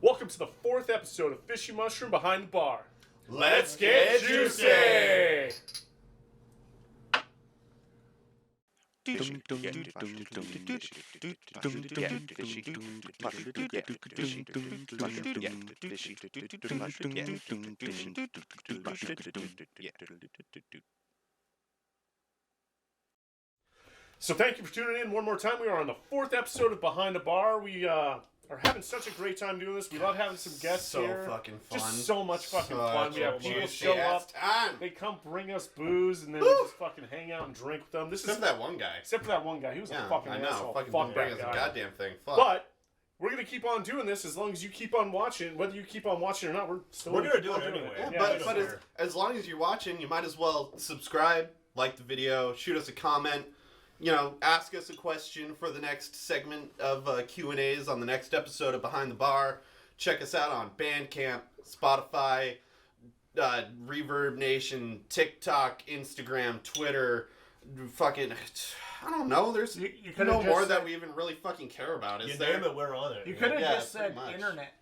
Welcome to the 4th episode of Fishy Mushroom Behind the Bar. Let's get juicy! So thank you for tuning in one more time. We are on the 4th episode of Behind the Bar. We are having such a great time doing this. We love having some guests here. So fucking fun. Just so much fucking fun. We have people show up. They come bring us booze, and then we just fucking hang out and drink with them. Except for that one guy. Except for that one guy. He was a fucking asshole. Fucking Fuck bring that us guy. a goddamn thing. Fuck. But we're going to keep on doing this as long as you keep on watching. Whether you keep on watching or not, we're going to do it anyway. Yeah, but as long as you're watching, you might as well subscribe, like the video, shoot us a comment. You know, ask us a question for the next segment of Q&As on the next episode of Behind the Bar. Check us out on Bandcamp, Spotify, Reverb Nation, TikTok, Instagram, Twitter. Fucking, I don't know. There's no more that we even really fucking care about. Is there? Damn it, we're on it. You could have just said internet.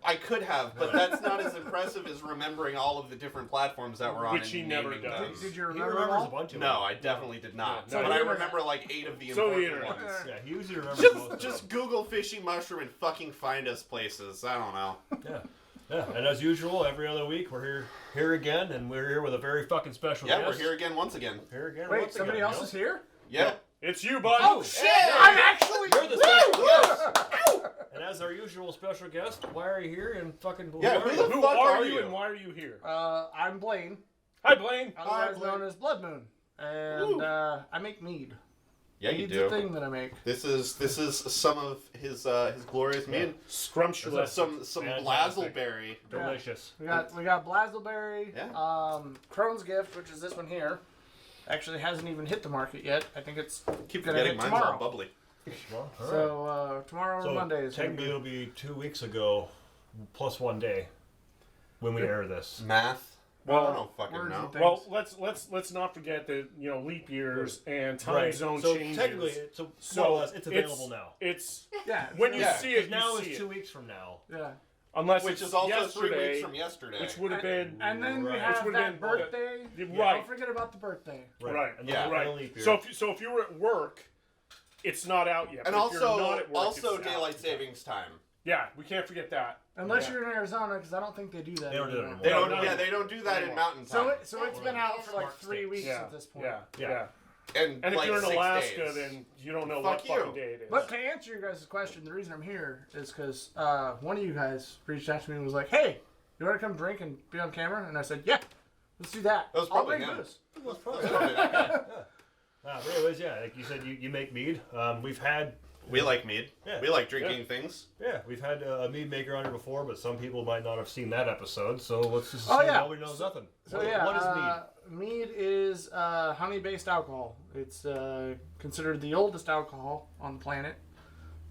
I could have, but that's not as impressive as remembering all of the different platforms that we're on. Which he never does. Did you remember He remembers all? a bunch of No, I definitely did not. No, But I remember like 8 of the important ones. Yeah, he usually remembers most of them. Just Google Fishy Mushroom and fucking find us places. I don't know. Yeah, and as usual, every other week we're here again, and we're here with a very fucking special guest. Yeah, we're here again once again. Here again. Wait, once somebody again, else is here? Yeah. It's you, bud. Oh shit! Hey! I'm actually. You're the special guest. And as our usual special guest, why are you here? And fucking Yeah, are who you? the Who fuck are are you you? and why are you here? I'm Blaine, Hi, Blaine. otherwise Blaine. known as Bloodmoon, and I make mead. Yeah, you Mead's do. a thing that I make. This is some of his glorious mead. Scrumptious. Some Fantastic. blazzleberry. Delicious. We got blazzleberry, Yeah. Crone's Gift, which is this one here. Actually hasn't even hit the market yet. I think it's Keep gonna forgetting hit mine's tomorrow. all bubbly. Well, all right. So tomorrow or Monday is gonna technically be. it'll be 2 weeks ago, plus 1 day, when we air this. Math. Well, I don't fucking words know. and things. Well, let's not forget that leap years and time Right. zone so changes. technically, more or less, it's available now. It's Yeah. when you Yeah. see it, Because now you is see 2 it. weeks from now. Yeah. Unless Which it's is also yesterday, 3 weeks from yesterday. which would have been And then we Right. have Which would've that been- birthday. right. Don't forget about the birthday. Right. And Yeah. and a leap year. So if you were at work, it's not out yet. And but if you're also not at work, also it's out. daylight savings time. Yeah, we can't forget that. Unless you're in Arizona, because I don't think they do that. They don't do it anymore. They No, don't. no, yeah, no. they don't do that in mountain time. So it's been out for like Smart 3 states. weeks Yeah. at this point. Yeah. and And if like you're in 6 Alaska, days. then you don't know Fuck what you. fucking day it is. But to answer your guys' question, the reason I'm here is because one of you guys reached out to me and was like, "Hey, you want to come drink and be on camera?" And I said, "Yeah, let's do that." That was I'll probably bring him. booze. That's probably that guy. But anyways, yeah, like you said, you make mead. We've had We like mead. Yeah. We like drinking things. we've had a mead maker on here before, but some people might not have seen that episode. So let's just Oh, say yeah. nobody knows nothing. So what is mead? Mead is honey-based alcohol. It's considered the oldest alcohol on the planet.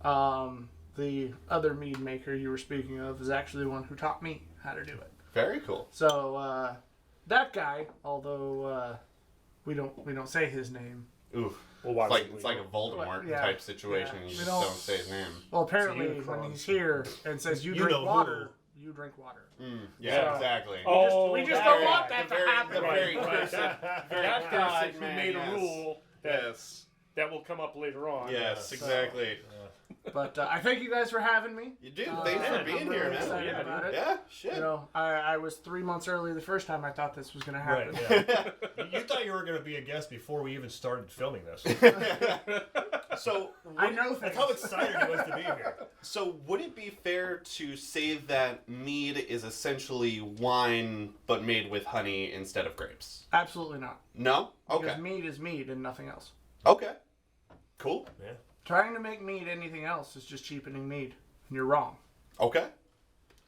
The other mead maker you were speaking of is actually the one who taught me how to do it. Very cool. So that guy, although we don't say his name. Oof. Well, why would It's we? like a Voldemort Yeah. type situation. Yeah. You We just don't- don't say his name. Well, apparently It's a when unicorn. he's here and says you You drink know water, you drink water. Yeah, So- exactly. Oh, we just that don't guy. want that The to very- happen. the very Right. cursed- very That guy cursed who man, made a yes. rule that, Yes. that will come up later on. Yes, exactly. But I thank you guys for having me. You do. Thanks for I'm being really here, man. excited Yeah, about it. Yeah, shit. You know, I was 3 months early the first time I thought this was going to happen. Right. Yeah. You thought you were going to be a guest before we even started filming this. So, I know That's things. how excited he was to be here. so would it be fair to say that mead is essentially wine but made with honey instead of grapes? Absolutely not. No? Okay. Because mead is mead and nothing else. Okay. Cool. Yeah. Trying to make mead anything else is just cheapening mead. And you're wrong. Okay.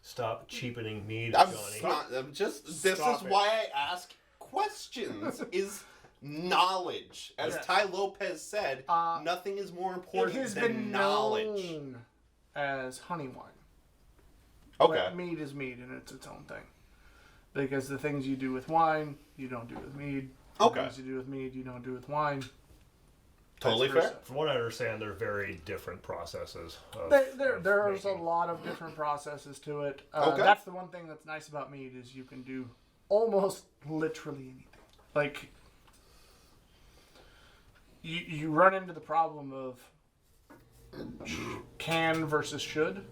Stop cheapening mead, I'm Johnny. not. I'm just. This Stop is it. why I ask questions. Is knowledge, as Yes. Ty Lopez said, nothing is more It important has than been knowledge. known as honey wine. Okay. But mead is mead and it's its own thing. Because the things you do with wine, you don't do with mead. The Okay. things you do with mead, you don't do with wine. Totally vice versa. fair. From what I understand, they're very different processes. There's a lot of different processes to it. Okay. That's the one thing that's nice about mead is you can do almost literally anything. Like, you run into the problem of can versus should.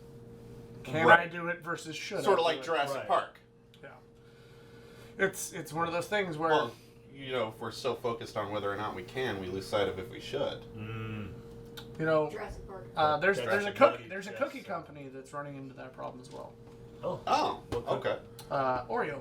Can Right. I do it versus should Sort I of like do it? Jurassic Right. Park. Yeah. It's one of those things where Well, you know, if we're so focused on whether or not we can, we lose sight of if we should. you know Jurassic Park. there's a Jurassic cookie Park, there's a yes, cookie so- company that's running into that problem as well. Oh, okay. Oreo.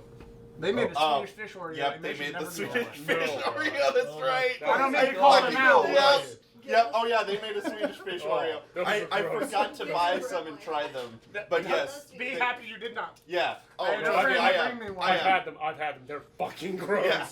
They made a Oh, Swedish fish Oreo. Yep, and they should made the never do Swedish that. fish No. Oreo. That's Oh, right. I don't mean to I call fucking them out. know, Yes. Yep. Oh yeah, they made a Swedish fish Oh, Oreo. those I are gross. forgot to buy some and try them, but Yeah. yes, Be they- happy you did not. Yeah. Oh, I had no, a friend I that am. bring me one. I I've am. had them. I've had them. They're fucking gross. Yeah.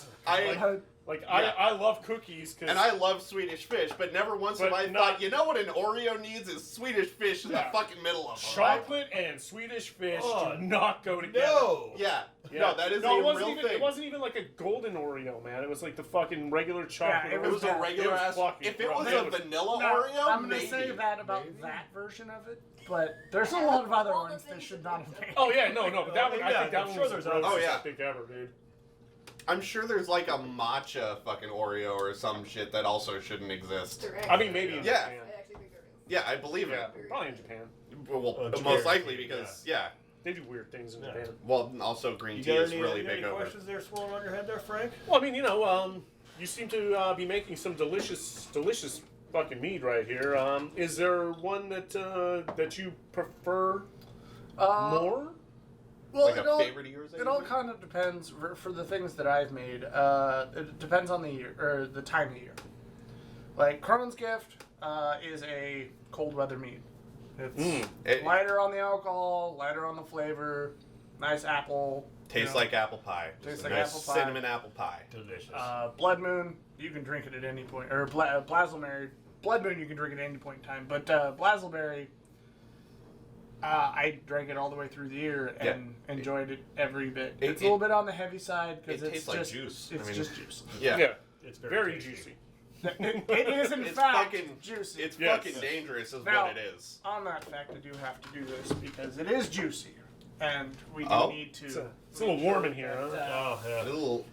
Like Yeah. I love cookies because And I love Swedish fish, but never once have But I not- thought, you know what an Oreo needs is Swedish fish in Yeah. the fucking middle of them. chocolate and Swedish fish Oh, do not go together. No! Yeah. Yeah. No, that is no, a it wasn't real even, thing. It wasn't even like a golden Oreo, man. It was like the fucking regular chocolate. it It was a Yeah, regular it was ass. fucking If it gross. was It a was- vanilla Now, Oreo, I'm gonna maybe. say that about that version of it, but there's a lot of other All the ones that things should that not they have said. made. Oh yeah, no, but that one. I Yeah, think that I'm one sure was the there's grossest others. Oh, yeah. I think ever, dude. I'm sure there's like a matcha fucking Oreo or some shit that also shouldn't exist. There is. I mean, maybe in Yeah. Japan. I actually think there is. Yeah, I believe Yeah, it. probably in Japan. Well, Japan. most likely because yeah. They do weird things in Yeah. Japan. Well, also green You tea got is any, really you got big any over. questions there swirling on your head there, Frank? Well, I mean, you seem to be making some delicious fucking mead right here. Is there one that you prefer more? Well, Like a favorite of yours? It all kind of depends for the things that I've made. It depends on the year or the time of year. Like Cronin's Gift is a cold weather mead. It's It lighter on the alcohol, lighter on the flavor, nice apple. tastes you know. like apple pie. Tastes Just like a nice apple pie. cinnamon apple pie. Delicious. Bloodmoon, you can drink it at any point. Or Blazelberry, Bloodmoon, you can drink it at any point in time. But Blazelberry, I drank it all the way through the year and enjoyed it every bit. It's a little bit on the heavy side because it it's tastes like just juice. It's I mean, just juice. Yeah. it's Very tasty. juicy. It is in It's fact fucking juicy. It's Yes. fucking dangerous, is Now- what it is. On that fact, I do have to do this because it is juicy, and we do Oh. need to. It's a little warm in here, huh? Oh, A yeah. little.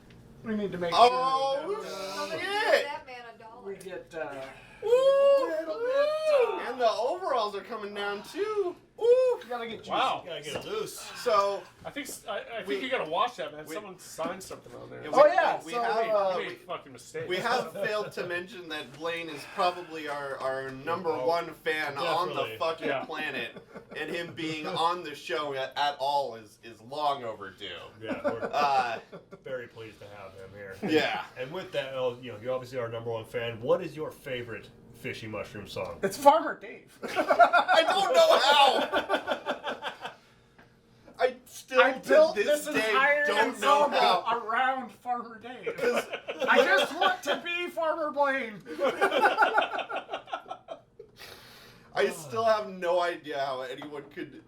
We need to make Oh, sure that Somebody shit! give that man $1. we get Woo! little bit, And the overalls are coming down too. Woo! we gotta get juicy. Wow. You gotta get it loose. So I think We- you gotta watch that, man. we- Someone signed something on there. Yeah, Oh yeah, we so have, You made a fucking mistake. we have failed to mention that Blaine is probably our number Oh, one fan on the definitely. fucking Yeah. planet, and him being on the show at all is long overdue. Yeah, we're very pleased to have him here. Yeah. And with that, you know, you're obviously our number one fan. What is your favorite Fishy Mushroom song? It's Farmer Dave. I don't know how. I still I built to this this day entire don't know ensemble how. around Farmer Dave. I just want to be Farmer Blaine. I still have no idea how anyone could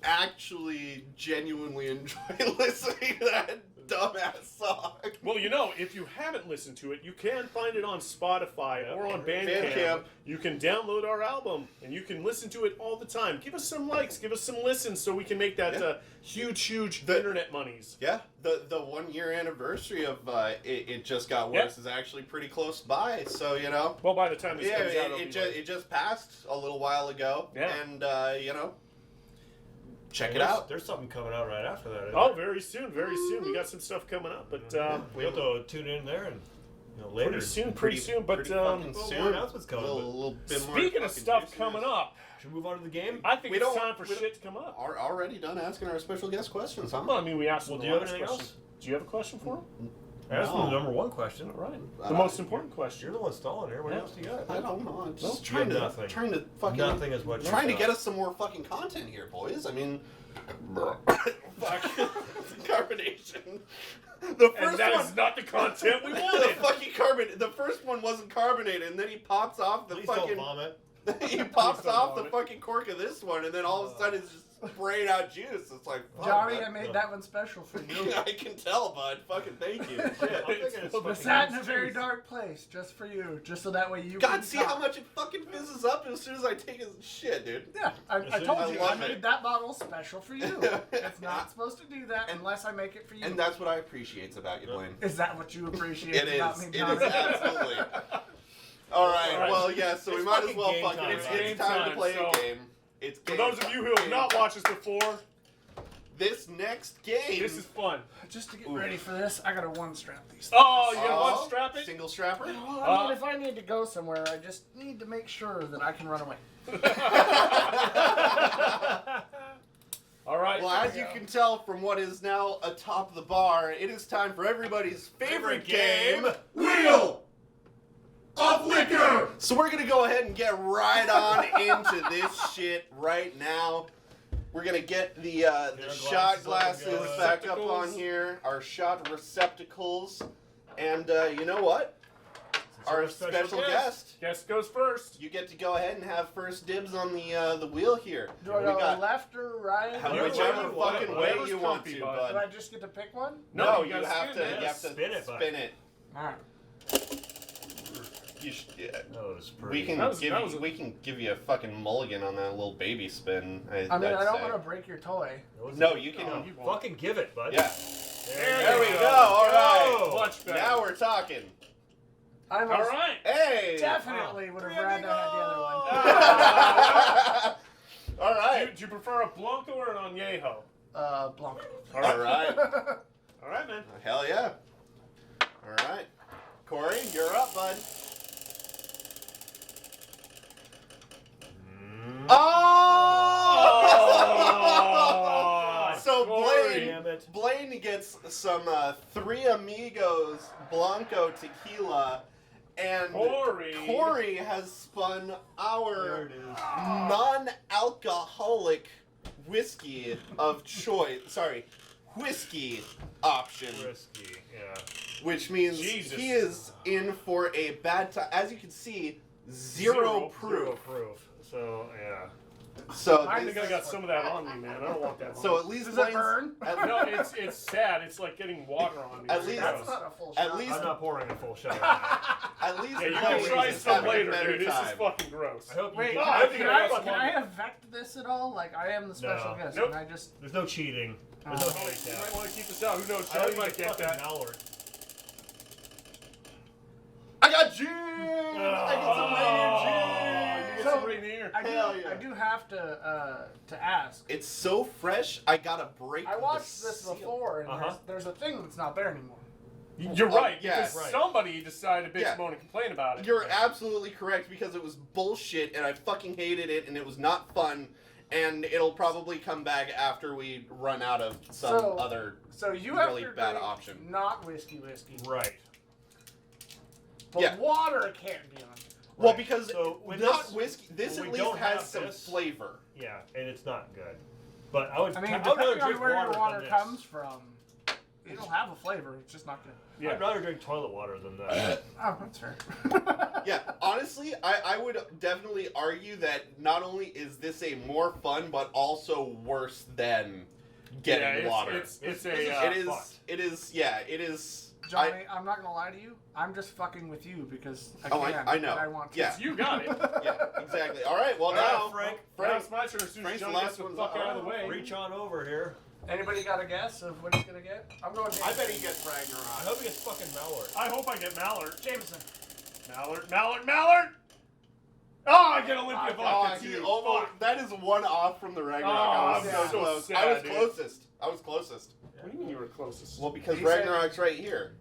actually genuinely enjoy listening to that dumbass song. Well, you know, if you haven't listened to it, you can find it on Spotify or on Bandcamp. Bandcamp. You can download our album and you can listen to it all the time. Give us some likes, give us some listens, so we can make that huge internet monies. Yeah, the 1 year anniversary of it just got Yep. worse is actually pretty close by. So you know, Well, by the time this yeah, comes out, it'll it be just like- it just passed a little while ago, Yeah. and you know, check it There's- out. There's something coming out right after that. isn't Oh, there? very soon, very soon. We got some stuff coming up, but We have to tune in there and later. pretty soon. But pretty fucking well, soon. more announcements coming, A but- little bit more speaking of fucking stuff juiciness. coming up, Should we move on to the game? I think We it's don't- time for we don't- shit to come up. Are already done asking our special guest questions, huh? Well, I mean, we asked Well, them do the you have last anything question. else? Do you have a question for him? That's No. the number one question. All right. The most important question. You're the one stalling here. What Yeah. else do you got? I don't know. I'm just You have trying to nothing. fucking Nothing is what you trying to got. get us some more fucking content here, boys. I mean, fuck carbonation. The And first that one. is not the content we The wanted. fucking carbon. The first one wasn't carbonated, and then he pops off the Please fucking. don't vomit. He pops Please don't off the vomit. fucking cork of this one, and then all of a sudden it's just spraying out juice. It's like, fuck, Johnny, man. I made that one special for you. I can tell, bud. Fucking thank you. Shit, I'm thinking it's It's fucking Sat in a juice. very dark place, just for you, just so that way you God, can see talk. how much it fucking fizzes up as soon as I take his shit, dude. Yeah, I As soon told as you, I I love made it. that bottle special for you. It's not supposed to do that unless I make it for you. And that's what I appreciate about you, Blaine. Is that what you appreciate It about is. me, It Johnny? is absolutely. All right. All right. Well, yeah. So we It's might as fucking well game fucking. time, It's right? Game time to time, play so- a game. It's For game those of time. you who have Game not time. watched this before, This next game. this is fun. Just to get Ooh. ready for this, I gotta one strap these. Oh, you got one strap it? Single strapper. Well, I mean, if I need to go somewhere, I just need to make sure that I can run away. All right. Well, as you can tell from what is now atop the bar, it is time for everybody's favorite game, Wheel of Liquor. So we're gonna go ahead and get right on into this shit right now. We're gonna get the shot glasses glasses up, back up receptacles. on here, our shot receptacles, and you know what? Our special guest. Guest goes first. You get to go ahead and have first dibs on the wheel here. Do I We go got left or right? Whatever whichever you want, fucking way whatever's you want comfy, to, bud. bud. Do I just get to pick one? No, you you gotta have spin to. it. You have to Spin it, bud. spin it. Alright. You sh- yeah. That was pretty. We can That was- give that you. was a- We can give you a fucking mulligan on that little baby spin. I mean, I'd I don't say. want to break your toy. That was No, a- you can. No, you won't. Fucking give it, bud. Yeah. There There we you go. go. All right. Much better. Now we're talking. I All most right. Hey. definitely would have Three rather had the other one. All right. Do you prefer a Blanco or an Añejo? Blanco. All right. All right. All right, man. Hell yeah. All right. Corey, you're up, bud. Oh! So Corey. Damn it. Blaine gets some Three Amigos Blanco tequila, and Corey. has spun There our it is. non-alcoholic whiskey of choice. Sorry, whiskey option, Risky, yeah. which means Jesus. he is in for a bad time. As you can see, zero proof. Proof. So, yeah. So I this- think I got some of that on me, man. I don't want that. so on at least Does it Blaine's- burn? At, no, it's sad. It's like getting water on me. At It's least- gross. That's not a full At shot. least- I'm not pouring a full shot. at least Yeah, you Blaine can try is some having a later, better dude. This is time. fucking gross. I hope you Wait, get- Oh, I can, think can I I, got can one. I affect this at all? Like, I am the special No. guest, Nope. and I just... There's no cheating. There's Oh. no You handicap. might want to keep this out. Who knows? I Johnny hope you might get fucking that. Mallard. I got gin. I got some Oh, Rainier you gin. get So- some Rainier. I Hell yeah. do have to ask. It's so fresh. I gotta break. I the watched this seal. before, and Uh-huh. there's a thing that's not there anymore. You're Oh, right. yeah, because right. somebody decided to bitch, Yeah. moan, and complain about it. You're absolutely correct because it was bullshit and I fucking hated it and it was not fun. And it'll probably come back after we run out of some So- other. So you have Really to bad drink option. not whiskey, Right. but Yeah. water can't be on. Well, Right. because So when not this- whiskey. This when at we least don't has have some this- flavor. Yeah, and it's not good. But I would. I mean, I'd rather depending on drink where water your than water this. comes from, it'll have a flavor. It's just not good. Yeah. I'd rather drink toilet water than that. Oh, that's fair. Yeah, honestly, I would definitely argue that not only is this a more fun, but also worse than getting yeah, water. It's This a. is- It is. fucked. It is. Yeah. It is. Johnny, I'm not gonna lie to you. I'm just fucking with you because I Oh, can. I know. And I want to. Yeah. You got it. Yeah. Exactly. All right. Well, All right, now Frank. Now it's my turn. As soon as Frank's the Johnny last gets the one's fuck up. out of the way. Reach on over here. Anybody got a guess of what he's gonna get? I'm going. I Jameson. bet he gets I Ragnarok. hope he gets fucking Mallard. I hope I get Mallard. Jameson. Mallard! Oh, I get Olympia Oh, vodka he too. almost, Fuck. that is one off from the Ragnarok. Oh, I was I'm so so close. sad, I was dude. closest. I was closest. What do you mean you were closest? Well, because He said- Ragnarok's right here.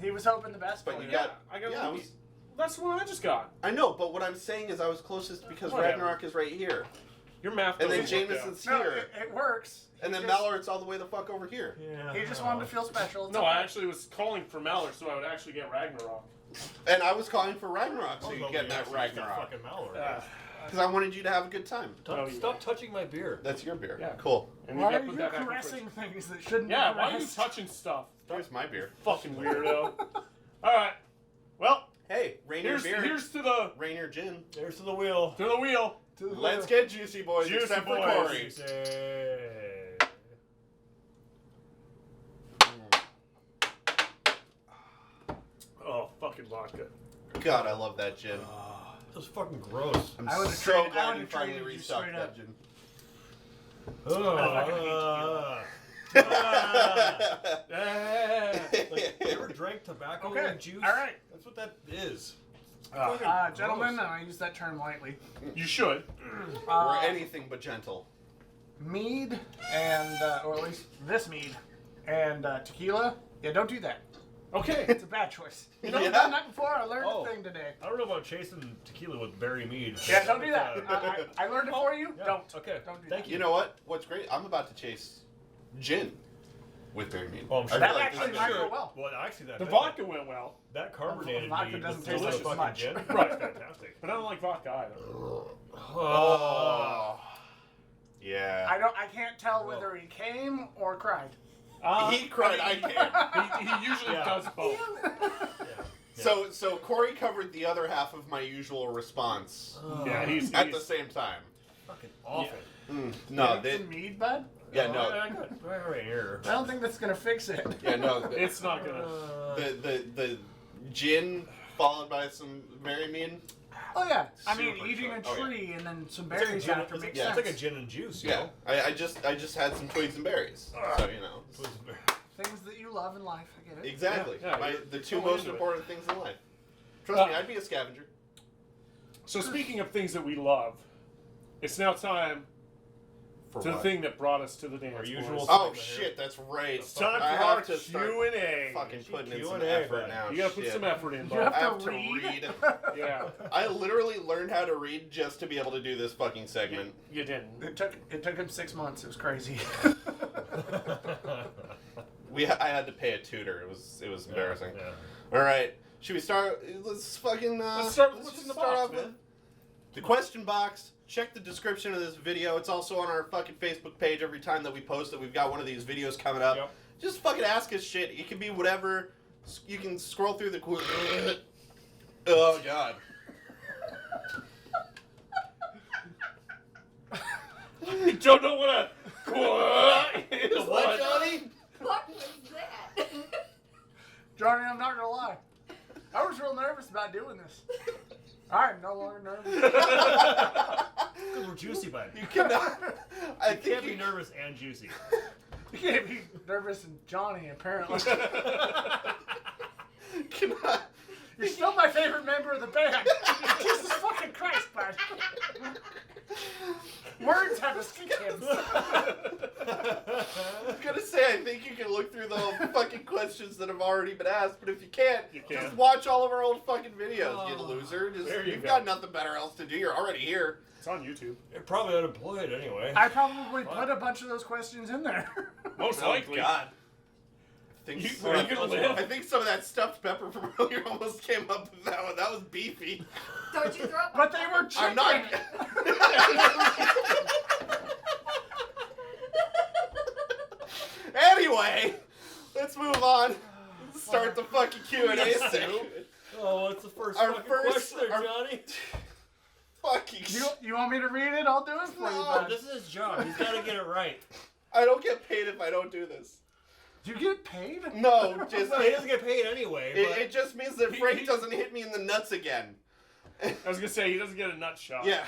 He was hoping the best. But for you you. got- I got yeah, I Olympia. was- That's the one I just got. I know, but what I'm saying is I was closest because Whatever. Ragnarok is right here. Your math And then doesn't work out. Jameson's No, here. it works. And then He just- Mallard's all the way the fuck over here. Yeah. He just wanted to feel special. It's No, okay. I actually was calling for Mallard so I would actually get Ragnarok. And I was calling for Ragnarok so I was you hoping get he that actually gets Ragnarok. Fucking Mallard. Because I wanted you to have a good time. Stop, Oh, yeah. stop touching my beer. That's your beer. Yeah. Cool. And Why gotta are put you that back in the caressing fridge. things that shouldn't Yeah, be why are you caressed? touching stuff? Here's my beer. Fucking weirdo. Alright. Well, Hey, Rainier beer. Here's to the Rainier gin. There's to the wheel. to the wheel. Let's get juicy, boys. Juicy except boys. for Corey. Juicy. Oh, fucking vodka. God, I love that gin. That was fucking gross. I'm I would've so traded- I glad would've you finally traded you restocked straight that up. gin. Like, you ever drank tobacco Okay, and juice? all right. That's what that is. Gentlemen, and I use that term lightly. You should. Or anything but gentle. Mead and, or at least this mead and tequila. Yeah, don't do that. Okay. It's a bad choice. You know, Yeah. I've done that before. I learned Oh. a thing today. I don't know about chasing tequila with berry mead. Yeah, don't do that. I learned it for you. Yeah, Don't. Okay. Don't do Thank that. You know what? What's great? I'm about to chase gin with berry mead. Oh, I'm sure. I That feel like actually this might is- go well. Well, actually, that The vodka went well, that carbonated Vodka mead doesn't with taste the as fucking much. gin. Right. Fantastic. but I don't like vodka either. Oh. Yeah. I can't tell whether he came or cried. He cried, I can't. He usually Yeah. does both. So Corey covered the other half of my usual response Yeah, he's at the same time. Fucking awful. No, Need they, some mead, bud? yeah, no, Right here. I don't think that's gonna fix it. yeah, no. It's not gonna. The gin followed by some berry mead. Oh yeah, I mean Super eating a choice. Oh, yeah. tree and then some It's like a berries gin. after makes yeah, It's sense. like a gin and juice. You Yeah, know? I just had some twigs and berries, so you know. Things that you love in life. I get it. Exactly. Yeah, you're The two totally most into it. important things in life. Trust me, I'd be a scavenger. So speaking of things that we love, it's now time For to the what? thing that brought us to the dance. Our usual boys. Oh segment here. shit, that's right. It's time I for our have to start Q&A. fucking putting in some Q&A, effort man. now. You gotta put Shit. some effort in, You have bud. I to have to read. Yeah, I literally learned how to read just to be able to do this fucking segment. you didn't. It took him 6 months. It was crazy. I had to pay a tutor. It was embarrassing. Yeah. All right, should we start? Let's fucking. Let's start with what's just in the start box, off with man. the question box. Check the description of this video. It's also on our fucking Facebook page. Every time that we post that we've got one of these videos coming up. Yep. Just fucking ask us shit. It can be whatever. You can scroll through the. Oh god. You don't know what is What, Johnny? What was that? Johnny, I'm not gonna lie. I was real nervous about doing this. I'm no longer nervous. Because we're juicy, bud. You cannot. I You think can't be nervous and juicy. You can't be nervous and Johnny, apparently. cannot. You're still my favorite member of the band. Jesus fucking Christ, bud. Words have escaped. I was gonna say, I think you can look through the whole fucking questions that have already been asked, but if you can't, You can't. just watch all of our old fucking videos, you Oh. loser. There you You've go. got nothing better else to do. You're already here. It's on YouTube. You're probably unemployed anyway. I probably put a bunch of those questions in there. Most likely. God. I think, You- some are of you gonna that- live? I think some of that stuffed pepper from earlier almost came up with that one. That was beefy. Don't you throw up But they were chicken. I'm not. Anyway, let's move on. Let's start the fucking Q&A section. Oh, what's the first Our fucking first- question there, our- Johnny? Fucking You want me to read it? I'll do it for you, No, bud. This is his job. He's got to get it right. I don't get paid if I don't do this. Do you get paid? No, just Well, he doesn't get paid anyway. But it just means that Frank doesn't hit me in the nuts again. I was gonna say he doesn't get a nut shot. Yeah.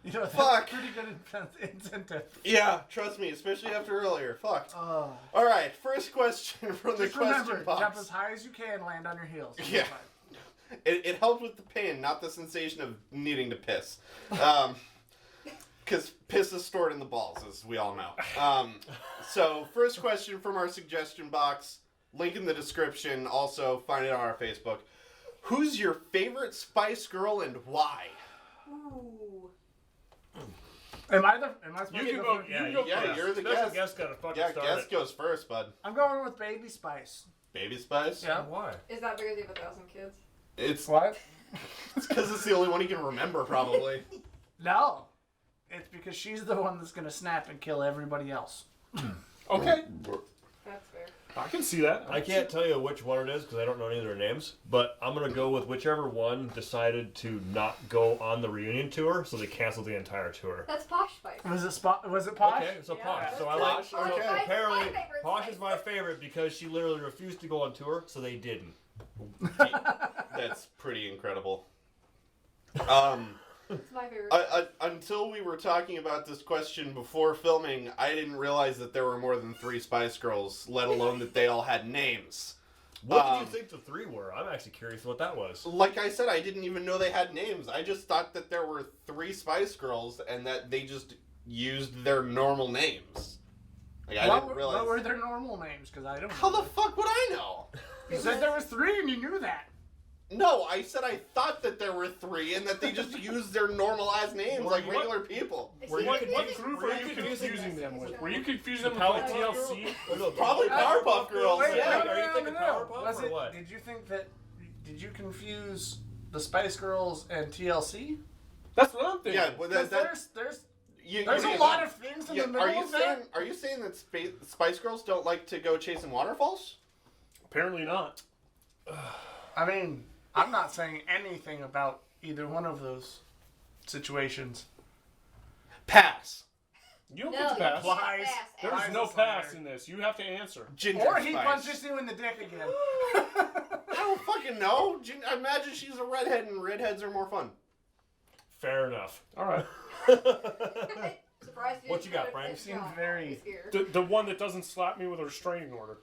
You know, that's Fuck. pretty good incentive. Yeah, trust me, especially after earlier. Fuck. Oh. All right, first question from the Just question remember, box. jump as high as you can, land on your heels. Yeah. It helped with the pain, not the sensation of needing to piss. Because piss is stored in the balls, as we all know. So, first question from our suggestion box. Link in the description. Also, find it on our Facebook. Who's your favorite Spice Girl and why? Ooh. Am I supposed You to can go go. first? You can Yeah, go yeah, first. you're the special guest. guest got to fucking Yeah, start guest it. goes first, bud. I'm going with Baby Spice. Baby Spice? Yeah. Why? Is that because you have 1,000 kids? It's What? because it's the only one you can remember, probably. No. It's because she's the one that's going to snap and kill everybody else. Okay. That's fair. I can see that. I can't tell you which one it is because I don't know any of their names, but I'm going to go with whichever one decided to not go on the reunion tour, so they canceled the entire tour. That's Posh Spice. Was it Posh? Okay, so Yeah, Posh. that's So I like. Posh, So okay. apparently, My favorite Posh Spice. is my favorite because she literally refused to go on tour, so they didn't. That's pretty incredible. It's my favorite. Until we were talking about this question before filming, I didn't realize that there were more than 3 Spice Girls, let alone that they all had names. What did you think the 3 were? I'm actually curious what that was. Like I said, I didn't even know they had names. I just thought that there were 3 Spice Girls and that they just used their normal names. Like, I didn't realize. What were their normal names? Because I don't know. How the fuck would I know? You said there was 3 and you knew that. No, I said I thought that there were 3 and that they just used their normalized names like What? regular people. It's Were you like- confused- it's Group were are you you confusing confusing them with? Were you It's confusing them with Power like Girls? TLC? Probably Powerpuff Girls, Wait, yeah. Are you thinking Powerpuff Was or it, what? Did you think that? Did you confuse the Spice Girls and TLC? That's what I'm thinking. Yeah, well, Because that, there's you, a you- lot of things in Yeah, the middle of that. are you saying that Spice Girls don't like to go chasing waterfalls? Apparently not. I mean, I'm not saying anything about either one of those situations. Pass. You don't No, get to you pass. can't Lies. pass. There Lies is no is pass slander. in this. You have to answer. Ginger Or he Spice. punches you in the dick again. I don't fucking know. I imagine she's a redhead and redheads are more fun. Fair enough. All right. Surprised What you got, didn't Frank? put it Seemed down. very- I'm scared. The one that doesn't slap me with a restraining order.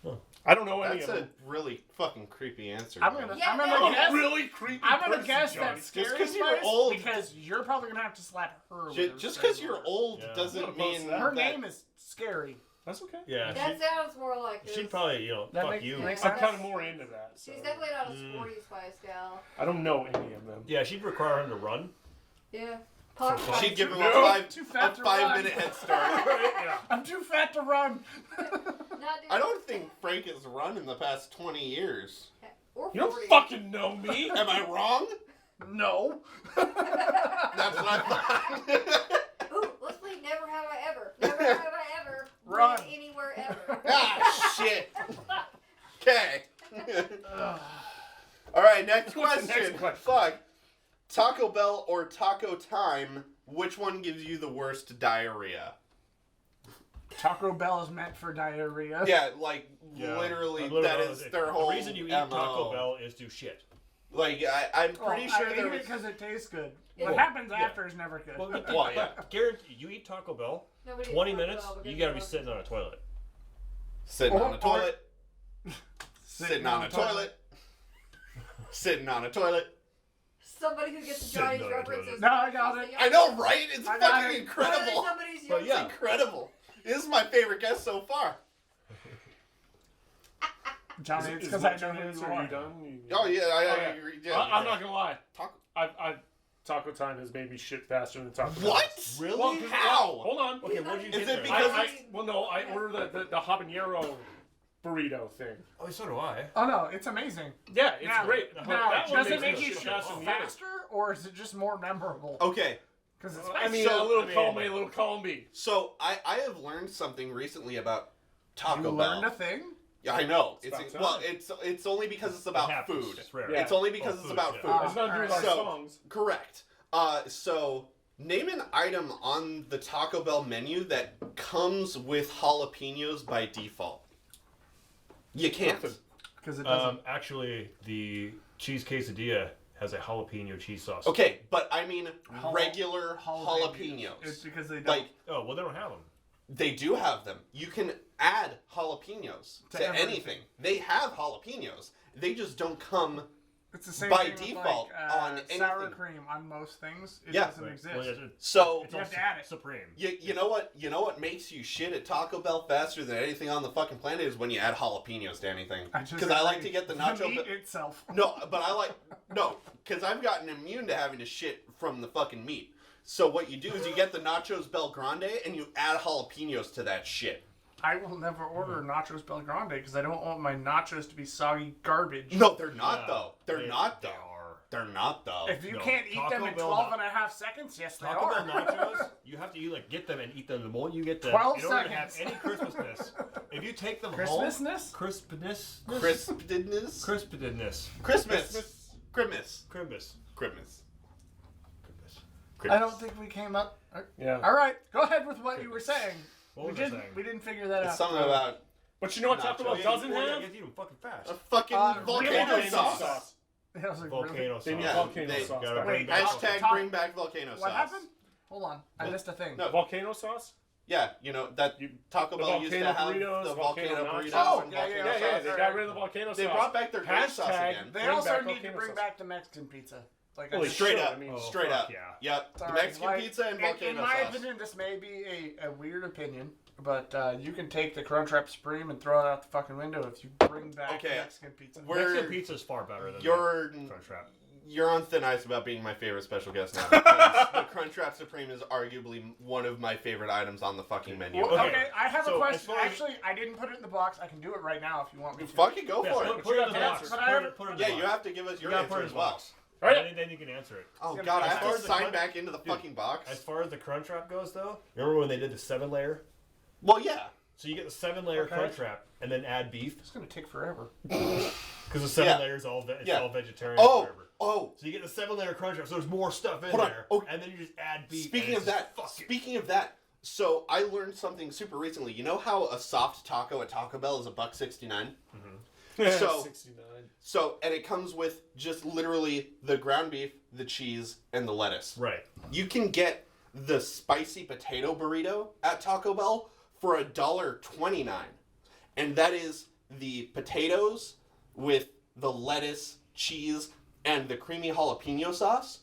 Huh. I don't know any That's of a them. really fucking creepy answer. I'm man. gonna, Yeah, I'm no, gonna I'm guess. a really creepy I'm gonna person, guess Johnny. that scary 'cause you're Spice old. because you're probably gonna have to slap her. with a Just because restraining you're order. old Yeah. I'm doesn't gonna mean post that. Her that- name is scary. That's okay. Yeah, That sounds more like this. she'd probably, you know, That fuck make- you. makes I'm sense. kind of more into that. So. She's definitely not a sporty Spice gal. I don't know any of them. Yeah, she'd require him to run. Yeah. fun. She'd give him No, a too fat to 5-minute run. head start. Yeah. I'm too fat to run. I don't think Frank has run in the past 20 years. Or You don't 40. fucking know me. Am I wrong? No. That's what I thought. Ooh, let's play Never Have I Ever. Never have I ever Run. been anywhere ever. Ah, shit. Okay. All right, next What's the question. next question? Fuck. Taco Bell or Taco Time, which one gives you the worst diarrhea? Taco Bell is meant for diarrhea. Yeah, like, Yeah. literally, I'm literally that wrong. is their whole The reason you eat MO. Taco Bell is to shit. Like, I'm Well, pretty sure I there eat it was... because it tastes good. Yeah. What happens Yeah. after is never good. Well, yeah. Guarantee, you eat Taco Bell, Nobody 20 eats minutes, Taco Bell you because gotta they be love sitting on a toilet. Sitting on a Or- toilet. Sitting on a toilet. Sitting on a toilet. Somebody who gets Sitting Johnny's on a references. toilet. No, I got it. I know, right? It's I got fucking it. incredible. Somebody's But yeah. It's incredible. This is my favorite guest so far. Johnny, it's Is because my I know turn who to answer? you Are are. you done? Oh, yeah, I Okay. agree. Yeah. I'm not gonna lie. Talk. Taco Time has made me shit faster than Taco Bell. What? Really? Well, 'cause- How? Hold on. Okay, what did you Is get it there? because- Well, no, I ordered the habanero burrito thing. Oh, so do I. Oh no, it's amazing. Yeah, it's Now- great. Now, That one does it makes make me you shit shit faster than the other. faster, or is it just more memorable? Okay, Because it's I mean, So- a little I mean- column A, a little column B. so I have learned something recently about Taco you Bell. learned a thing. Yeah, I know. It's It's about well, time. it's only because it's about It happens. food. It's rare. Yeah. It's only because Oh, it's food, about yeah. food. It's not doing our So- songs. Correct. So name an item on the Taco Bell menu that comes with jalapenos by default. You can't. Nothing. Because it doesn't. Actually, the cheese quesadilla has a jalapeno cheese sauce. Okay, but I mean Jala- regular jalapenos. It's because they don't. Like Oh, well, they don't have them. they do have them. You can add jalapenos To to everything. anything. They have jalapenos. They just don't come. it's the same by thing with, default like, on sour anything. cream on most things. It Yeah. doesn't exist. Well, it's So it's You all have to add it. supreme. you know what? You know what makes you shit at Taco Bell faster than anything on the fucking planet is when you add jalapenos to anything. Because I like agree. to get the nacho. meat itself. No, but I like because I've gotten immune to having to shit from the fucking meat. So what you do is you get the nachos Bel Grande and you add jalapenos to that shit. I will never order nachos Bel Grande because I don't want my nachos to be soggy garbage. No, they're not Yeah, though. They're they- not they though. are. They're not though. If you No, can't eat them Taco in Bell 12 and a half seconds, yes, they Taco are. Bell nachos, you have to get them and eat them the moment you get them. 12 in order to have seconds. any crispness. If you take them Christmasness? home, crispness, Crispedness. crispedness, Christmas. Christmas. crimbus, Christmas. I don't think we came up. Yeah. All right, go ahead with what you were saying. What was we I didn't. saying? We didn't figure that It's out. something about But you know what Taco Bell Nachos. doesn't You have? have to eat them fucking fast. a fucking volcano Really? sauce. I was like, Volcano really? sauce. They need Yeah, volcano they sauce. gotta back. bring Wait, back Hashtag Talk- bring back volcano sauce. What happened? Hold on, I missed a thing. No. Volcano sauce? Yeah, that Taco The Bell used to volcano have burritos, the volcano volcano burritos nachos. Oh, and yeah, volcano Yeah, sauce. they got rid of the volcano They sauce. brought back their green sauce Hashtag again. They bring also back need to volcano bring sauce. back the Mexican pizza. Like, Holy I Straight shit, up. I mean, fuck Straight up. yeah. Yep. Sorry, The Mexican like, pizza and volcano in my sauce. opinion, this may be a weird opinion, but you can take the Crunchwrap Supreme and throw it out the fucking window if you bring back Okay. Mexican pizza. Mexican pizza is far better than You're Crunchwrap. you're on thin ice about being my favorite special guest now. Because the Crunchwrap Supreme is arguably one of my favorite items on the fucking menu. Well, Okay. okay, I have So, a as question. far as- Actually, I didn't put it in the box. I can do it right now if you want me to. Fucking go Yeah, for put, it. put it in the you box. have to Put answer. it, put it in the Yeah, box. you have to give us your You gotta put answer it in as the well. box. Right. And then you can answer it. Oh As god, I far have to as the sign Crunch- back into the Dude, fucking box. As far as the Crunchwrap goes, though, remember when they did the 7-layer? Well, yeah. So you get the 7-layer Okay. Crunchwrap and then add beef It's gonna take forever. because the 7 Yeah. layers all it's Yeah. all vegetarian. Oh, Forever. oh. So you get the 7-layer Crunchwrap, so there's more stuff in Hold on. there, Oh. and then you just add beef. Speaking and of it's that, just fucking- speaking of that, so I learned something super recently. You know how a soft taco at Taco Bell is $1.69? So- 69. So, and it comes with just literally the ground beef, the cheese, and the lettuce. right. You can get the spicy potato burrito at Taco Bell for $1.29. And that is the potatoes with the lettuce, cheese, and the creamy jalapeno sauce.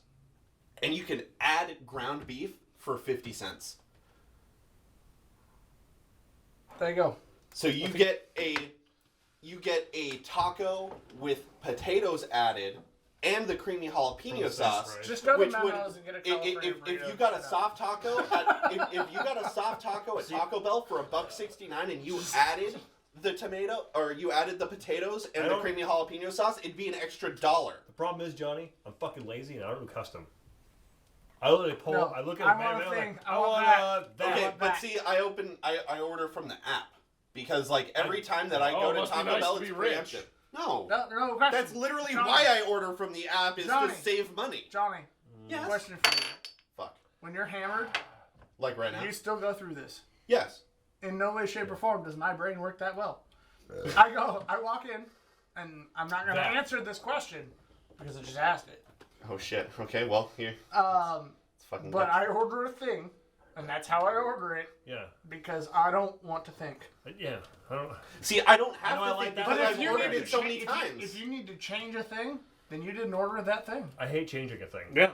And you can add ground beef for 50 cents. There you go. So you get a taco with potatoes added and the creamy jalapeno That's sauce. right. Just go to Which would, Mano's and get a if California if burrito. you got a Shut up. soft taco if you got a soft taco at Taco Bell for $1.69 and you added the tomato or you added the potatoes I and the don't- creamy jalapeno sauce, it'd be an extra $1. The problem is, Johnny, I'm fucking lazy and I don't do custom. I literally pull. No, I look at I the want menu a and I'm thing. like, I want that. Okay, want but that. see, I order from the app because like every time that I Oh, go to must be Taco nice Bell, to it's be rich. preemptive. No, No question. that's literally Johnny, why I order from the app is Johnny. to save money. Johnny, Yes. question for you. Fuck. When you're hammered, Like right now. you still go through this. Yes. In no way, shape, or form does my brain work that well. I walk in, and I'm not going to That. answer this question because I just asked it. Oh shit. Okay. Well, here. It's fucking. But good. I order a thing, and that's how I order it Yeah. because I don't want to think. Yeah. I don't. See, I don't have I know I to like think that. because But I've if ordered need it to so many if times. if you need to change a thing, then you didn't order that thing. I hate changing a thing. Yeah.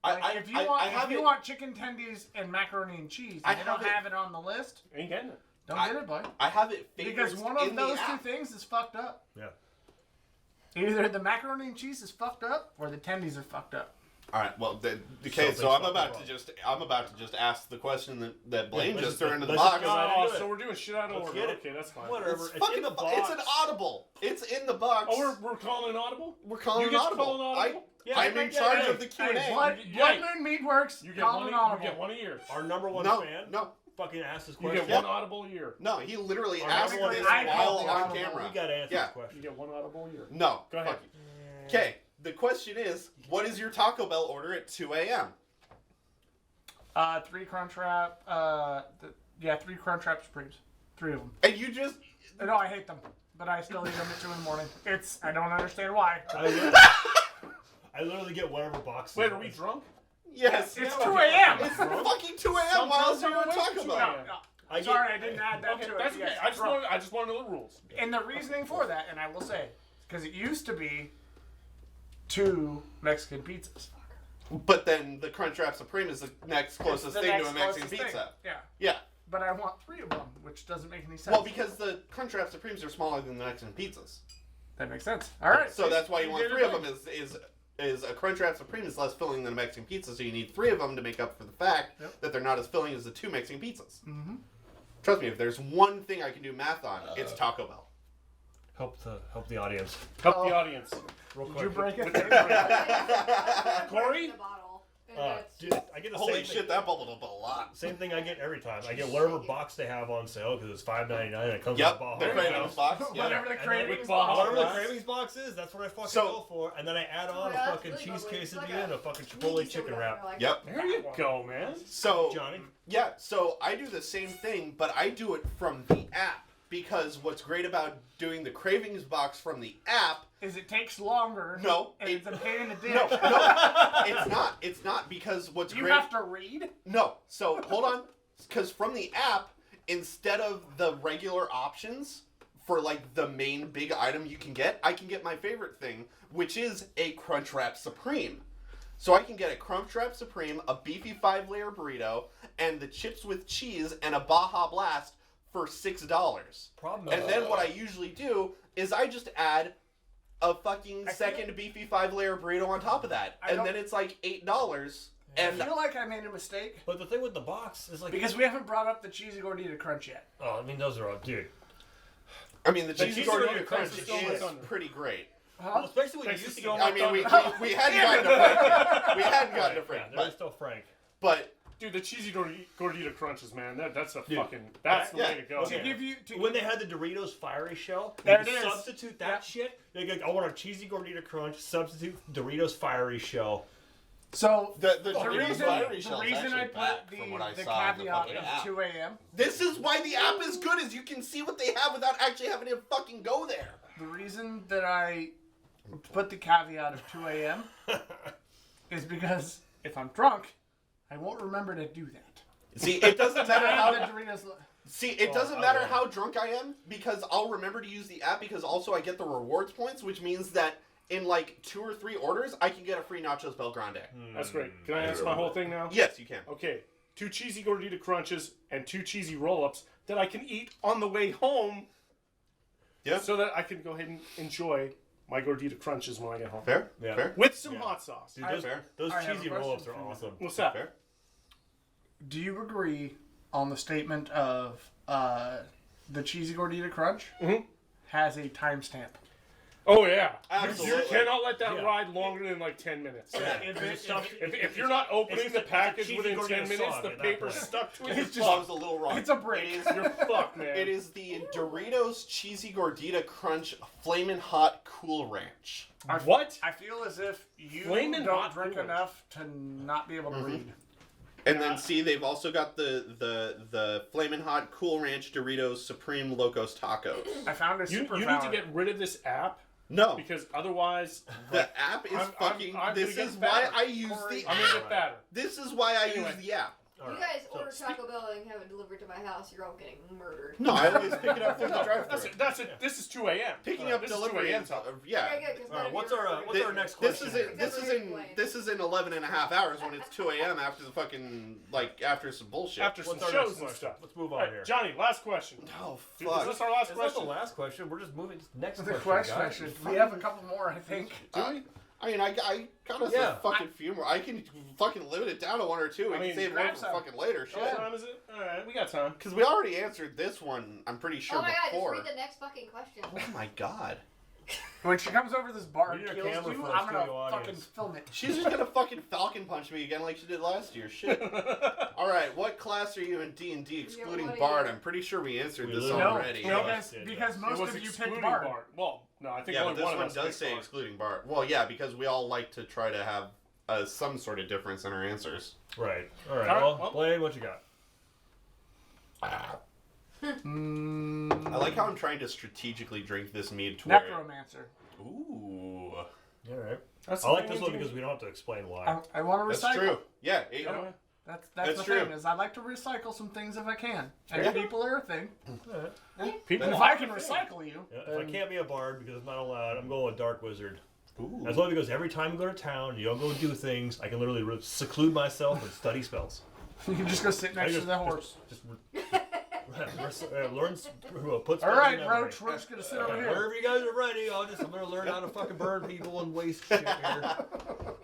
Like, if you want chicken tendies and macaroni and cheese, I and they don't have it- have it on the list, Ain't getting it. don't I- get it, boy. I have it Because favorites one of in the those two app. things is fucked up. Yeah. Either the macaroni and cheese is fucked up, or the tendies are fucked up. All right. Well, okay. Something's So I'm fucking about wrong. to just ask the question that Blaine let's just just- threw into the let's just box. go right Oh, into it. so we're doing shit out of Let's order. get it. Okay, that's fine. Whatever. It's It's fucking. in the box. It's an audible. It's in the box. Oh, we're calling an audible? We're calling You an get to audible. call an audible? I'm in charge of the Q&A. Blood Moon Mead Works. You get Call one. an You audible. get one a year. Our number one No, fan no, fucking asked this You question. get one audible a year. no. He literally Our asked number this one fan- while I on called the camera. We gotta answer Yeah. this You question. get one audible a year. No. Go ahead. Okay. The question is, what is your Taco Bell order at 2 a.m.? 3 Crunchwrap. 3 Crunchwrap Supremes. 3 of them. And you just No, I hate them, but I still eat them at 2 in the morning. I don't understand why. I literally get whatever box. Wait, are we drunk? yes. It's Yeah, 2 okay. a.m. It's fucking 2 a.m. Why else Sometimes are you I'm on awake Taco at 2 Bell? a.m. No, sorry, I didn't add that Okay, to it. that's okay. Yes, I just wrong. want to know the rules. And the reasoning for that, and I will say, because it used to be 2 Mexican pizzas. But then the Crunchwrap Supreme is the next closest It's the thing to next a Mexican closest pizza. thing. Yeah. Yeah. But I want 3 of them, which doesn't make any sense. Well, because the Crunchwrap Supremes are smaller than the Mexican pizzas. that makes sense. All right. So that's why you want did 3 it of them is a Crunchwrap Supreme is less filling than a Mexican pizza, so you need 3 of them to make up for the fact that they're not as filling as the 2 Mexican pizzas. Mm-hmm. Trust me, if there's one thing I can do math on, it's Taco Bell. Help the audience. Help the audience. Real Did quick. you break it? Corey? The bottle. And Dude, I get the Holy same shit, thing. that bubbled up a lot. Same thing I get every time. I get whatever box they have on sale because it's $5.99 and it comes Yep, with Baja the Blast. Cravings box. Yeah. Whatever the And then cravings with Baja box. Whatever the Blast. cravings box is, that's what I fucking So- go for. And then I add on a Yeah, fucking it's cheese really good. It's quesadilla like and a fucking Chipotle Sneaky chicken soda, wrap. like Yep. There you go, man. So, Johnny? yeah, so I do the same thing, but I do it from the app. Because what's great about doing the Cravings box from the app... Is it takes longer. No, And it's a pain in the dick. No, it's not. It's not because what's You great... have to read? No, so hold on. Because from the app, instead of the regular options for like the main big item you can get, I can get my favorite thing, which is a Crunchwrap Supreme. So I can get a Crunchwrap Supreme, a beefy 5-layer burrito, and the chips with cheese and a Baja Blast for $6. Problem And then what I usually do is I just add a fucking I second beefy 5-layer burrito on top of that. I And don't- then it's like $8. I And feel like I made a mistake But the thing with the box is like... because we haven't brought up the cheesy gordita crunch yet. Oh, I mean, those are all... Dude. I mean, the The cheesy cheesy gordita gordita crunch crunch is still is under. pretty great. Well, especially when you Thanks used to to get... I mean, we hadn't gotten to Frank yet. We hadn't gotten to Frank. Yeah, they're still Frank. But Dude, the cheesy gordita crunches, man. That's a Dude. fucking... That's the Yeah. way to go. Okay. To give you, When they had the Doritos Fiery Shell, There you it is. substitute that shit. They go, I want a cheesy gordita crunch. Substitute Doritos Fiery Shell. so the the Doritos reason, Fiery Shell the is reason actually I put back the, from what I the saw in the caveat fucking of app. 2 a.m. This is why the app is good, is you can see what they have without actually having to fucking go there. The reason that I put the caveat of 2 a.m. is because if I'm drunk, I won't remember to do that. See, it doesn't matter Have the how... Doritos. See, it doesn't matter how drunk I am, because I'll remember to use the app, because also I get the rewards points, which means that in like 2 or 3 orders, I can get a free Nachos Bel Grande. That's great. Can I ask my whole thing now? Yes, you can. Okay. 2 cheesy gordita crunches and 2 cheesy roll-ups that I can eat on the way home. Yeah. So that I can go ahead and enjoy my gordita crunches when I get home. Fair? Yeah. Fair? With some Yeah. hot sauce. Dude, Fair. those I have a cheesy question roll-ups are for you. awesome. What's that? Fair? Do you agree on the statement of the cheesy gordita crunch has a timestamp? Oh, yeah. Absolutely. You cannot let that Yeah. ride longer than like 10 minutes. If If you're not opening the package cheesy within gordita 10 minutes, song the at that paper's point. stuck to it. It's You're just, I fucked. was a little wrong. It's a break. It is, You're fucked, man. it is the Doritos Cheesy Gordita Crunch Flamin' Hot Cool Ranch. What? I feel as if you Flamin' don't hot drink coolers. enough to not be able to read. And then see, they've also got the Flamin' Hot Cool Ranch Doritos Supreme Locos Tacos. I found a You super need to get rid of this app No, because otherwise the app is I'm fucking. gonna this get is better. why I use Corey, the I'm gonna app. get better. This is why I Anyway. use the app. You guys order Taco Bell and have it delivered to my house, you're all getting murdered. No, I always pick it up from the That's drive-thru. it. That's it. This is 2 a.m. Picking up This is delivery 2 a.m. is, time. yeah. Okay, good, 'cause none of what's you are our ordering. next This question? is in That's what you're playing. this is in 11 and a half hours when it's 2 a.m. after the fucking after some bullshit. After some What's our shows next and question? stuff. Let's move All on right, here. Johnny, last question. Oh Dude, is fuck! this our last It's not the question? last question. We're just moving. Next The question. question. guys. We have a couple more, I think. Do we? I mean, I got us Yeah. a fucking few more. I can fucking limit it down to 1 or 2. We I mean, can save one grab for some. fucking later. Shit. What time is it? All right, we got time. Because we already answered this one. I'm pretty sure Oh my god, before. just read the next fucking question. Oh my god. When she comes over this bar and We need a kills camera you, for I'm the gonna studio fucking audience. film it. She's just gonna fucking falcon punch me again like she did last year. Shit. All right, what class are you in D&D excluding what are Bard? you? I'm pretty sure we answered We this literally- already. No. because, Yeah, because It most was of you picked excluding Bard. Bart. Well, no, I think Yeah, but only this one of one us does picked say Bart. excluding Bard. Well, yeah, because we all like to try to have some sort of difference in our answers. Right. All right. All right, Well, well- Blaine, what you got? I like how I'm trying to strategically drink this mead to Necromancer. Ooh, All right. That's I the like thing this we one do. because we don't have to explain why. I want to recycle. that's true. Yeah, Yeah. That's That's the true. thing is I like to recycle some things if I can. And Yeah. people are a thing. People And if want I can the thing. recycle you, Yeah, if I then can't be a bard because it's not allowed, I'm going with Dark Wizard. Ooh. As well because every time you go to town, you don't go do things. I can literally seclude myself and study spells. you can just go sit next to the horse. Just learn, put spells All right, in memory. Roach, we're just gonna sit over here. Wherever you guys are ready, I'm gonna learn how to fucking burn people and waste shit here.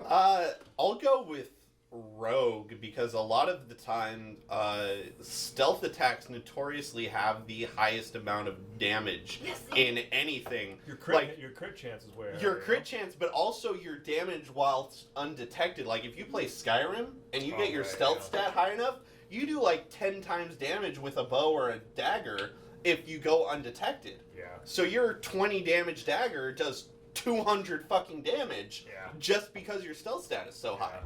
I'll go with rogue because a lot of the time, stealth attacks notoriously have the highest amount of damage in anything. Your crit chance is where Your crit chance, but also your damage whilst undetected. Like if you play Skyrim and you get your stealth stat high enough, you do like 10 times damage with a bow or a dagger if you go undetected. Yeah. So your 20 damage dagger does 200 fucking damage just because your stealth stat is so high.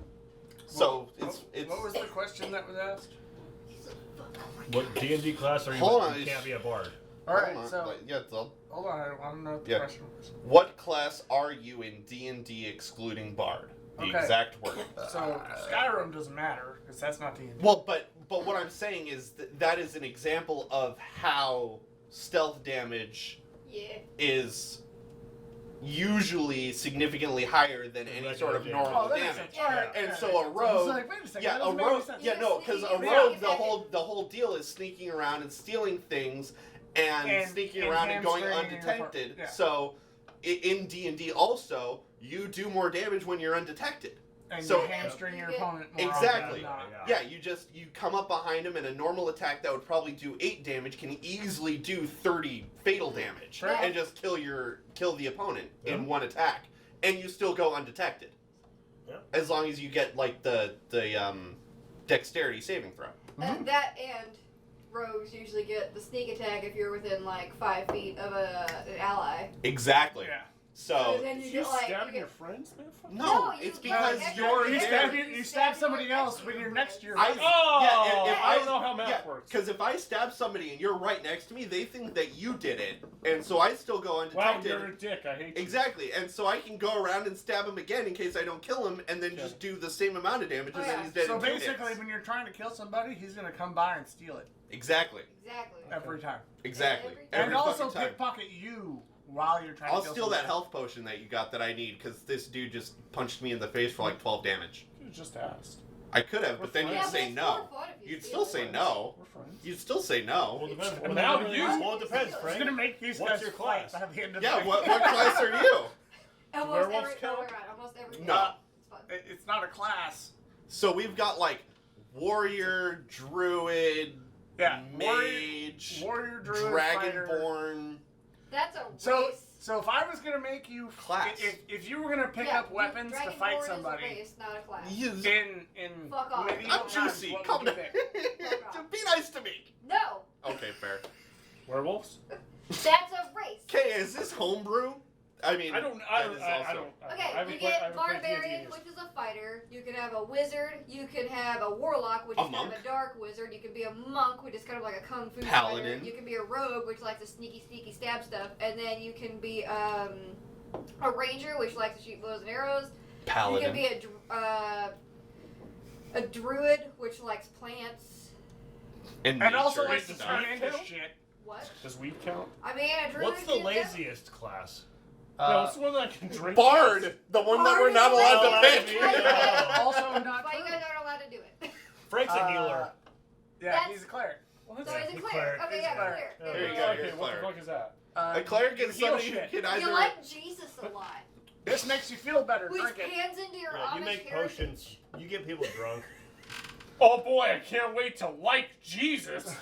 So it's What was the question that was asked? What D&D class are you? Hold on. You can't be a bard. All right, Hold on, so hold on, I want to know what the question was. What class are you in D&D excluding bard? The exact word. So Skyrim doesn't matter because that's not D&D. Well, but what I'm saying is that is an example of how stealth damage is usually significantly higher than any sort of normal damage. And so a rogue, because a rogue, the whole deal is sneaking around and stealing things and sneaking around and going undetected. So in D&D also, you do more damage when you're undetected. And so you hamstring your opponent more exactly. often than not. Yeah, you come up behind him, and a normal attack that would probably do 8 damage can easily do 30 fatal damage, and just kill the opponent in one attack, and you still go undetected. Yeah. As long as you get like the dexterity saving throw. And that and rogues usually get the sneak attack if you're within like 5 feet of an ally. Exactly. Yeah. So then you You get like stabbing your friends, man? no, you it's get, because like, you're You stab somebody else when you're next to your I don't know how math works. Because if I stab somebody and you're right next to me, they think that you did it, and so I still go Wow, undetected. you're a dick. I hate you. Exactly, and so I can go around and stab him again in case I don't kill him, and then just do the same amount of damage, and then he's dead So in 2 basically, hits. when you're trying to kill somebody, he's gonna come by and steal it Exactly. every time, Exactly. Every and Every also fucking time. pickpocket you while you're trying I'll to kill steal somebody. that health potion that you got that I need, because this dude just punched me in the face for like 12 damage. You just asked. I could have, but then Yeah, you'd but say it's no. more fun if you You'd steal still say it. no. We're friends. You'd still say no. Well, depends. Well, now you- Well, it depends, It's Frank. gonna make these What's guys your fight class? by the end of Yeah, the what class are you? Almost werewolves every, count? oh my god, almost every. No. It's fun. It's not a class. So we've got like warrior, druid, Yeah, mage, warrior, druid, fighter. dragonborn. That's a So, race. so if I was gonna make you Class. if you were gonna pick up weapons to fight somebody It's not a class. in Fuck off. medieval I'm times, juicy. what Come would down. you pick? Be nice to me. No, Okay, fair. Werewolves? that's a race. Okay, is this homebrew? I mean, I don't. that is I also- don't. I Okay, haven't you played- I get haven't played barbarian, D&D. which is a fighter. You can have a wizard. You can have a warlock, which A is kind monk? of a dark wizard. You can be a monk, which is kind of like a kung fu Paladin. fighter. You can be a rogue, which likes to sneaky stab stuff. And then you can be a ranger, which likes to shoot bows and arrows. Paladin. You can be a druid, which likes plants. And also nature likes and to stuff. turn into shit. What? Does weed count? I mean, a druid. What's the can- laziest class? No, it's the one that can drink. Bard, the one that we're not allowed to pick. Also not But you true. guys aren't allowed to do it. Frank's a healer. Yeah, That's- he's a cleric. What? So he's a He's cleric. cleric. Okay, He's yeah, a cleric. cleric. There you Yeah. go. Okay, you're what the cleric. fuck is that? A cleric is heal somebody who shit. can either. You like Jesus a lot. This makes you feel better. Which Drink it. pans into your Yeah, you Amish make heritage. potions. You get people drunk. Oh boy, I can't wait to like Jesus.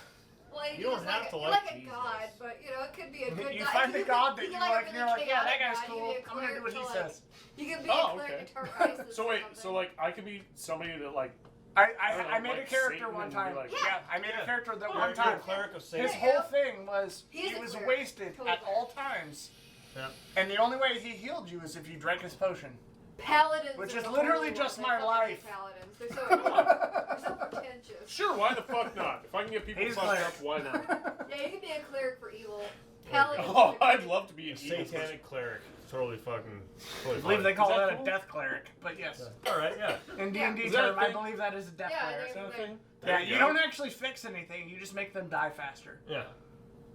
Well, You don't have to you're like like a Jesus. god, but you know it could be a good You god. find the could- god that could you be like, a and you're like, really yeah, that chaotic guy's god. You cool. could be a I'm gonna do what he cleric to, like- says. You can be Oh, a cleric okay. to turn Isis So or wait, something. so like I could be somebody that like I made a like character Satan one and be time. like- Yeah, I made a character that You're one a time. cleric of His Satan. Yeah. whole thing was He's he a was cleric. wasted Totally at all times. Yeah. And the only way he healed you is if you drank his potion. Paladins, Which are is the literally holy just ones. my They fucking life. hate Paladins. They're so annoying. They're so pretentious. sure, why the fuck not? If I can get people He's fucked cleric. up, why not? Yeah, you can be a cleric for evil. Paladins. Oh, are- I'd love to be a Satanic cleric. Totally fucking. Totally I believe they fine. call Is that that cool? a death cleric, but yes. All right, yeah. In Yeah. D&D Is that a term, I thing? believe that is a death Yeah, cleric. there's Is that a thing? Yeah, There you go. don't actually fix anything, you just make them die faster. Yeah.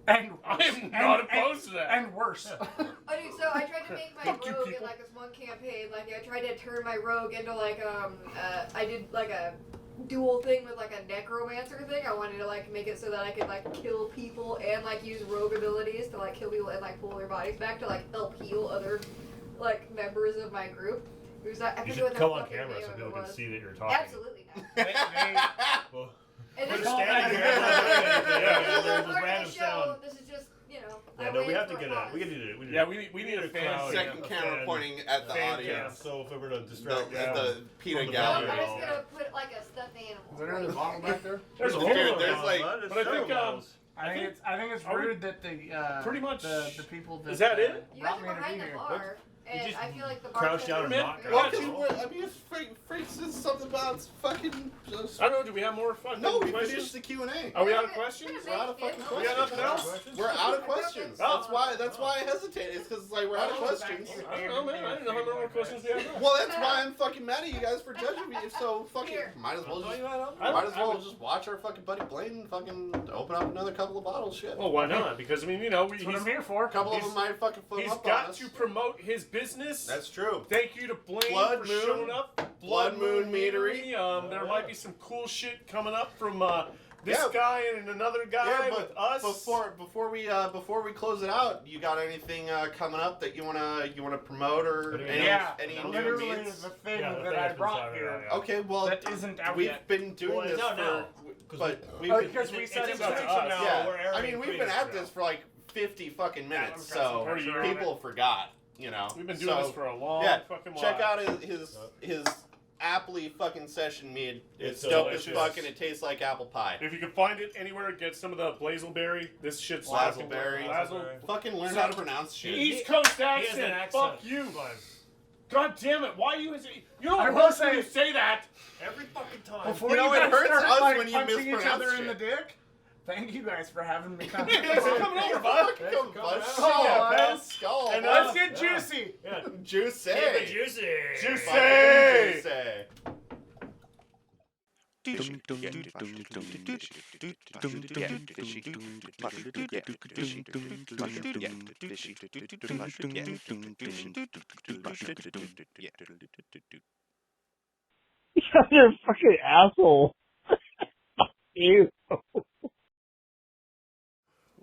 And I am not opposed to that. And worse. Oh, dude, so I tried to make my Fuck you, rogue in people. like this one campaign. Like, I tried to turn my rogue into like I did like a dual thing with like a necromancer thing. I wanted to like make it so that I could like kill people and like use rogue abilities to like kill people and like pull their bodies back to like help heal other like members of my group. It was I You forget should what the come on fucking camera name so of people it can was. see that you're talking. Absolutely not. Well, And we're this just is standing here. this is There's part a of random the show. sound. This is just, Yeah, I no, we wait have to for get a a. pause. We need to. Yeah, we need a fan crowd. cam. Second a camera fan- pointing at the fan audience. So if we were to The, distract the peanut From the No, gallery. I'm video. just gonna put like a stuffed animal. Is there another bottle back there? There's a Dude, whole there's like- but I think I think it's are we- rude that the pretty much- the people that is that it? You guys brought me are to behind be the here. bar, and just I feel like the crouch down bartender. and knock Well, out. because I mean, if Freak says something about fucking. I don't know. Do we have more fucking No, we questions? finished the Q&A. Are we out of questions? We're out of fucking We questions. got nothing else? We're out of questions. Oh. That's why I hesitated. It's because like we're out of questions. I don't know, man. I didn't know how many more questions we have left. Well, that's why I'm fucking mad at you guys for judging me. So fucking might as well just watch our fucking buddy Blaine fucking open up another couple of bottles. Shit. Well, why not? Because I mean, That's what I'm here for. A couple of them might fucking flip he's up on got us. to promote his business. That's true. Thank you to Blaine for Bloodmoon. showing up. Bloodmoon Meadery. There might be some cool shit coming up from this Yeah. guy and another guy Yeah, with but us. before we close it out, you got anything coming up that you wanna promote or any new literally meets? the thing Yeah, the that thing I that's been brought talking here. about, yeah. Okay, well That isn't out we've yet. been doing Well, this it's out now. but we've Oh, been, because we said it's it up was to us. us now. yeah. We're airing I mean, we've tweets been at now. this for like 50 fucking minutes, I'm so for a year. people forgot. You know, We've been doing So, this for a long yeah, fucking while. check out his aptly fucking session mead. It's It's dope as delicious. fuck and it tastes like apple pie. If you can find it anywhere, get some of the blazelberry. This shit's Blazelberry. Blazel. Fucking learn how to pronounce shit. East Coast He has accent. an accent. Fuck you. God damn it! Why you? You know I what will hurts when say- you say that? Every fucking time. Before You know, you it guys hurts start, us like, when you punching each mispronounce other in the shit. dick. Thank you guys for having me come. Thanks for coming over, bud. Fucking come Come bud. out. Shit, yeah, Oh, pal. guys. Skull. And, bud. Let's get Yeah. juicy. Yeah. Juicy. Keep it juicy. Juicy. Fucking You're a fucking asshole. You.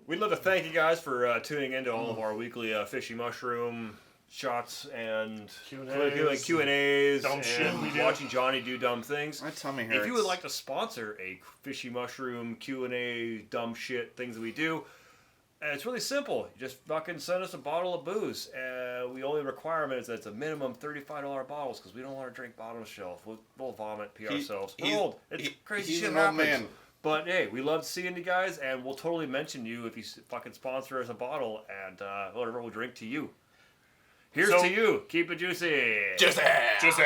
We'd love to thank you guys for tuning into all of our weekly fishy mushroom shots and Q&As dumb shit we and do. watching Johnny do dumb things. My tummy If you would like to sponsor a fishy mushroom Q&A, dumb shit, things that we do, it's really simple. You just fucking send us a bottle of booze. We only requirement is that it's a minimum $35 bottles because we don't want to drink bottom shelf. We'll vomit, pee ourselves. We're old. It's crazy he's shit an old happens. man. But hey, we love seeing you guys, and we'll totally mention you if you fucking sponsor us a bottle, and whatever we'll drink to you. Here's So- to you. Keep it juicy. Juicy. Juicy.